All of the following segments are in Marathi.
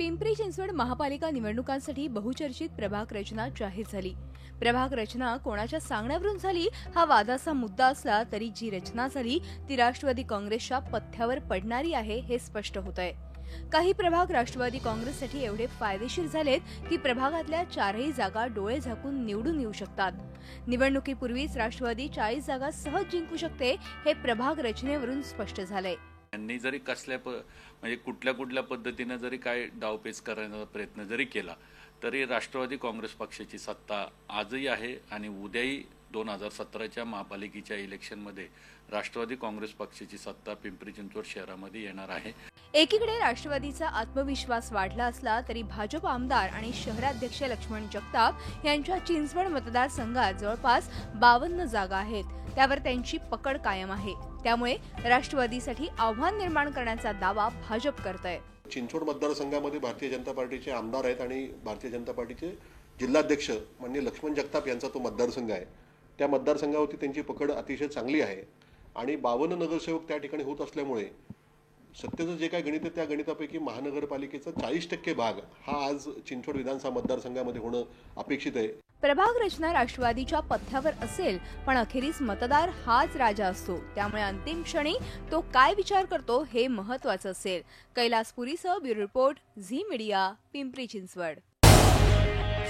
पिंपरी चिंचवड महापालिका निवडणुकांसाठी बहुचर्चित प्रभाग रचना जाहीर झाली। प्रभाग रचना कोणाच्या सांगण्यावरून झाली हा वादाचा मुद्दा असला तरी जी रचना झाली ती राष्ट्रवादी काँग्रेसच्या पथ्यावर पडणारी आहे हे स्पष्ट होतंय। काही प्रभाग राष्ट्रवादी काँग्रेससाठी एवढे फायदेशीर झालेत की प्रभागातल्या 4ही जागा डोळे झाकून निवडून येऊ शकतात। निवडणुकीपूर्वीच राष्ट्रवादी 40 जागा सहज जिंकू शकते हे प्रभाग रचनेवरून स्पष्ट झालंय। यांनी जरी म्हणजे कुठल्या पद्धतीने जरी काय डावपेच करण्याचा प्रयत्न जरी केला तरी राष्ट्रवादी काँग्रेस पक्षाची सत्ता आजही आहे आणि उद्याही 2017च्या महापालिकेच्या इलेक्शनमध्ये राष्ट्रवादी काँग्रेस पक्षाची सत्ता पिंपरी चिंचवड शहरामध्ये येणार आहे। एकीकडे राष्ट्रवादीचा आत्मविश्वास वाढला असला तरी भाजप आमदार आणि शहराध्यक्ष लक्ष्मण जगताप यांच्या चिंचवड मतदारसंघात जवळपास 52 जागा आहेत, त्यावर त्यांची पकड कायम आहे। त्यामुळे राष्ट्रवादीसाठी आव्हान निर्माण करण्याचा दावा भाजप करतंय। चिंचवड मतदारसंघामध्ये भारतीय जनता पार्टीचे आमदार आहेत आणि भारतीय जनता पार्टीचे जिल्हाध्यक्ष माननीय लक्ष्मण जगताप यांचा तो मतदारसंघ आहे। त्या मतदारसंघावरती त्यांची पकड अतिशय चांगली आहे आणि 52 नगरसेवक त्या ठिकाणी होत असल्यामुळे सत्तेचं जे काय गणित आहे त्या गणितापैकी महानगरपालिकेचा 40% भाग हा आज चिंचवड विधानसभा मतदारसंघामध्ये होणं अपेक्षित आहे। प्रभाग रचना राष्ट्रवादीच्या पथ्यावर असेल पण अखेरीस मतदार हाच राजा असतो, त्यामुळे अंतिम क्षणी तो काय विचार करतो हे महत्त्वाचं असेल। कैलासपुरीसह bureau report, Zee media, Pimpri Chinchwad.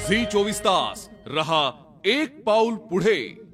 Zee 24 तास रहा एक पाऊल पुढे।